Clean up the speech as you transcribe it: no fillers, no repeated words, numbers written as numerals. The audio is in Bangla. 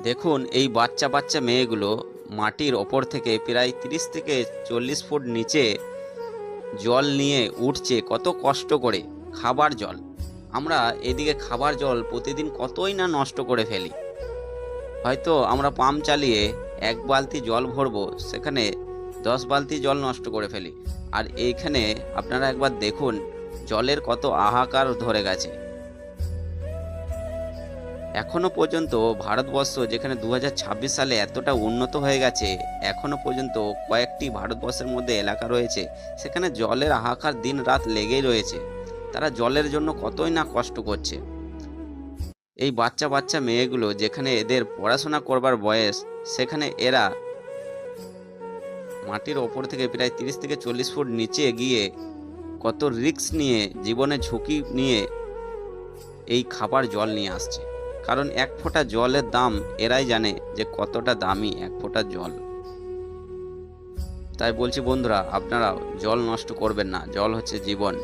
দেখুন এই বাচ্চা বাচ্চা মেয়েগুলো মাটির ওপর থেকে প্রায় 30 থেকে 40 ফুট নিচে জল নিয়ে উঠছে কত কষ্ট করে। খাবার জল, আমরা এদিকে খাবার জল প্রতিদিন কতই না নষ্ট করে ফেলি। হয়তো আমরা পাম্প চালিয়ে 1 বালতি জল ভরবো, সেখানে 10 বালতি জল নষ্ট করে ফেলি। আর এইখানে আপনারা একবার দেখুন জলের কত হাহাকার ধরে গেছে। এখনো পর্যন্ত ভারতবর্ষ যেখানে 2026 সালে এতটা উন্নত হয়ে গেছে, এখনো পর্যন্ত কয়েকটি ভারতবর্ষের মধ্যে এলাকা রয়েছে সেখানে জলের হাহাকার দিন রাত লেগেই রয়েছে। তারা জলের জন্য কতই না কষ্ট করছে। এই বাচ্চা বাচ্চা মেয়েগুলো যেখানে এদের পড়াশোনা করবার বয়স, সেখানে এরা মাটির ওপর থেকে প্রায় 30 থেকে 40 ফুট নিচে গিয়ে কত রিস্ক নিয়ে, জীবনে ঝুঁকি নিয়ে এই খাবার জল নিয়ে আসছে। কারণ এক ফোঁটা জলের দাম এরাই জানে যে কতটা দামি এক ফোঁটা জল। তাই বলছি বন্ধুরা, আপনারা জল নষ্ট করবেন না, জল হচ্ছে জীবন।